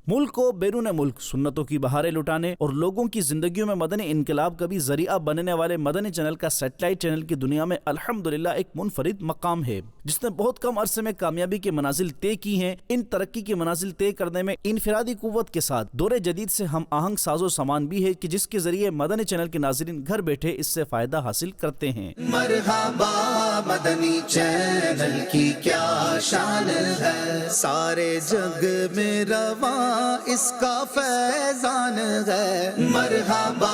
मुल्क को बैरून मुल्क सुन्नतों की बहारें लुटाने और लोगों की जिंदगियों में मदनी इनकलाब का भी जरिया बनने वाले मदनी चैनल का सैटेलाइट चैनल की दुनिया में अल्हम्दुलिल्लाह एक मुनफरिद मकाम है, जिसने बहुत कम अरसे में कामयाबी के मनाजिल तय की हैं। इन तरक्की के मनाजिल तय करने में इनफिरादी कुव्वत के साथ दौरे जदीद से हम आहंग साजो सामान भी है कि जिसके जरिए मदनी चैनल के नाज़रीन घर बैठे इससे फायदा हासिल करते हैं। मरहबा मदनी चैनल की क्या शान है, सारे जग में रवा इसका फैजान है। मरहबा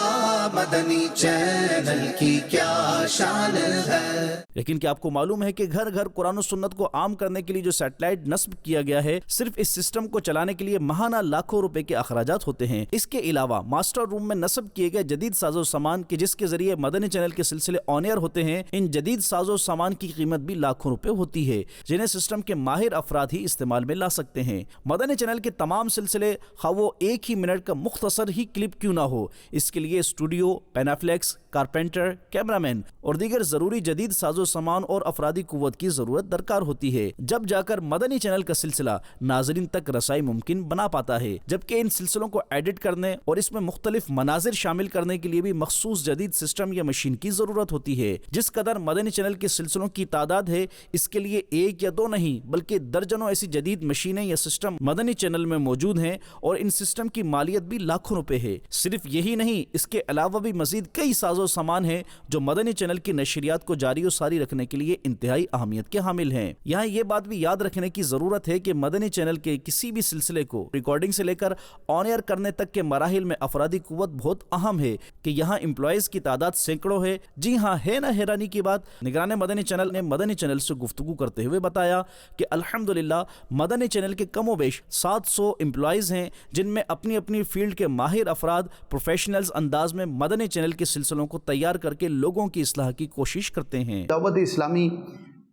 मदनी चैनल की क्या शान है। लेकिन क्या आपको मालूम है कि घर घर कुरान और सुन्नत को आम करने के लिए जो सैटेलाइट नस्ब किया गया है, सिर्फ इस सिस्टम को चलाने के लिए महाना लाखों रुपए के अखराजात होते हैं। इसके अलावा मास्टर रूम में नस्ब किए गए जदीद साजो सामान के जिसके जरिए मदनी चैनल के सिलसिले ऑन एयर होते हैं, इन जदीद साजो सामान की कीमत भी लाखों रुपए होती है, जिन्हें सिस्टम के माहिर अफराद ही इस्तेमाल में ला सकते हैं। मदनी चैनल के तमाम सिलसिले खा वो एक ही मिनट का मुख्तसर ही क्लिप क्यों ना हो, इसके लिए स्टूडियो, पेनाफ्लेक्स, कारपेंटर, कैमरामैन और दीगर जरूरी जदीद साजो सामान और अफरादी कुव्वत की जरूरत दरकार होती है, जब जाकर मदनी चैनल का सिलसिला नाजरीन तक रसाई मुमकिन बना पाता है। जबकि इन सिलसिलों को एडिट करने और इसमें मुख्तलिफ मनाजिर शामिल करने के लिए भी मखसूस जदीद सिस्टम या मशीन की जरूरत होती है। जिस कदर मदनी चैनल के सिलसिलों की तादाद है, इसके लिए एक या दो नहीं बल्कि दर्जनों ऐसी जदीद मशीनें या सिस्टम मदनी चैनल में मौजूद हैं और इन सिस्टम की मालियत भी लाखों रुपए है। सिर्फ यही नहीं, इसके अलावा भी मजीद कई साजो सामान है जो मदनी चैनल की नशरियात को जारी और सारी रखने के लिए इंतहाई अहमियत के हामिल हैं। यहाँ ये बात भी याद रखने की जरूरत है कि मदनी चैनल के किसी भी सिलसिले को रिकॉर्डिंग से लेकर ऑन एयर करने तक के मराहिल में अफरादी कुव्वत बहुत अहम है कि यहाँ एम्प्लॉयज की तादाद सैकड़ों है। जी हाँ, है ना हैरानी की बात। निगरान मदनी चैनल ने मदनी चैनल से गुफ्तगू करते हुए बताया कि अल्हम्दुलिल्लाह मदनी चैनल के कमोबेश 700 एम्प्लॉयज हैं, जिनमें अपनी अपनी फील्ड के माहिर अफराद प्रोफेशनल्स अंदाज में मदनी चैनल के सिलसिलों को तैयार करके लोगों की इस्लाह की कोशिश करते हैं। दावत इस्लामी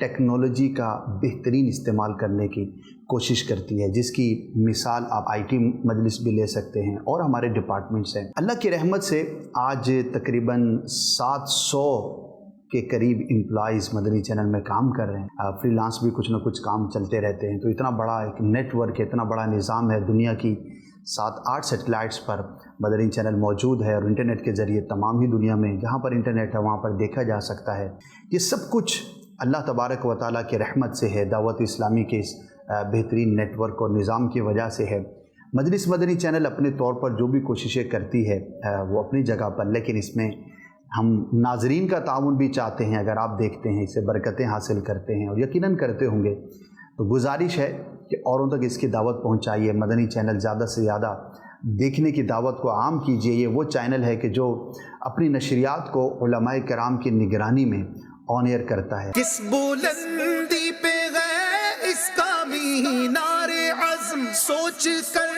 टेक्नोलॉजी का बेहतरीन इस्तेमाल करने की कोशिश करती है, जिसकी मिसाल आप आईटी मजलिस भी ले सकते हैं और हमारे डिपार्टमेंट्स हैं। अल्लाह की रहमत से आज तकरीबन 700 के करीब एम्प्लॉइज़ मदनी चैनल में काम कर रहे हैं। फ्रीलांस भी कुछ ना कुछ काम चलते रहते हैं। तो इतना बड़ा एक नेटवर्क है, इतना बड़ा निज़ाम है, दुनिया की 7-8 सैटेलाइट्स पर मदनी चैनल मौजूद है और इंटरनेट के ज़रिए तमाम ही दुनिया में जहाँ पर इंटरनेट है वहाँ पर देखा जा सकता है। ये सब कुछ अल्लाह तबारक व तआला की रहमत से है, दावत इस्लामी के इस बेहतरीन नेटवर्क और निज़ाम की वजह से है। मजलिस मदनी चैनल अपने तौर पर जो भी कोशिशें करती है वो अपनी जगह पर, लेकिन इसमें हम नाजरीन का ताउन भी चाहते हैं। अगर आप देखते हैं इससे बरकतें हासिल करते हैं और यकीनन करते होंगे, तो गुजारिश है कि औरों तक इसकी दावत पहुंचाइए। मदनी चैनल ज़्यादा से ज़्यादा देखने की दावत को आम कीजिए। ये वो चैनल है कि जो अपनी नशरियात को उलमाए किराम की निगरानी में ऑन एयर करता है। किस बुलंदी पे है इसका मीनारे अज़्म, सोच कर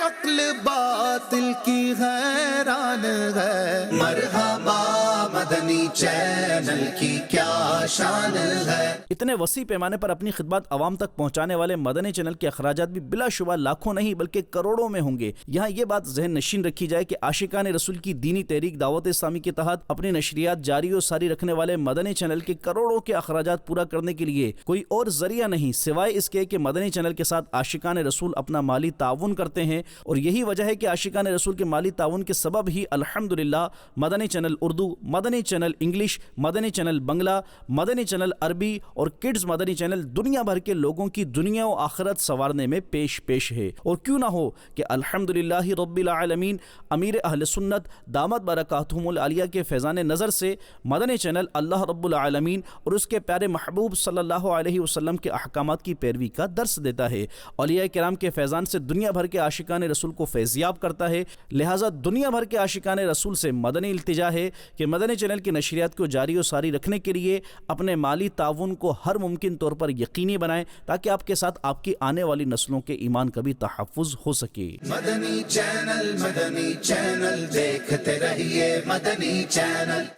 अक्ल बातिल की हैरान है। मरहबा मदनी चैनल की क्या शान है। इतने वसी पैमाने पर अपनी खिदमत अवाम तक पहुंचाने वाले मदनी चैनल के अखराजात भी बिलाशुबा लाखों नहीं बल्कि करोड़ों में होंगे। यहाँ ये बात जहन नशीन रखी जाए कि आशिकान रसूल की दीनी तहरीक दावत इस्लामी के तहत अपनी नशरियात जारी और सारी रखने वाले मदनी चैनल के करोड़ों के अखराजात पूरा करने के लिए कोई और जरिया नहीं सिवाय इसके कि मदनी चैनल के साथ आशिकान रसूल अपना माली ताउन करते हैं। और यही वजह है कि आशिकान रसूल के माली ताउन के सबब ही अल्हम्दुलिल्लाह Madani channel Urdu, Madani channel English, Madani channel Bangla, Madani channel अरबी और किड्स मदनी चैनल दुनिया भर के लोगों की दुनिया और आखिरत संवारने में पेश है। और क्यों ना हो कि अल्हम्दुलिल्लाह रब्बिल आलमीन अमीर अहले सुन्नत दामत बरकातहुमुल आलिया के फैज़ान नज़र से मदनी चैनल अल्लाह रब्बुल आलमीन और उसके प्यारे महबूब सल्लल्लाहु अलैहि वसल्लम के अहकामात की पैरवी का दर्स देता है। औलिया किराम के फैज़ान से दुनिया भर के आशिकान रसूल को फैज़याब करता है। लिहाजा दुनिया भर के आशिकान रसूल से मदनी इल्तिजा है कि मदनी चैनल की नशरियात को जारी और सारी रखने के लिए अपने माली ताउन को हर मुमकिन तौर पर यकीनी बनाएं, ताकि आपके साथ आपकी आने वाली नस्लों के ईमान का भी तहफ़्फ़ुज़ हो सके। मदनी चैनल देखते रहिए मदनी चैनल।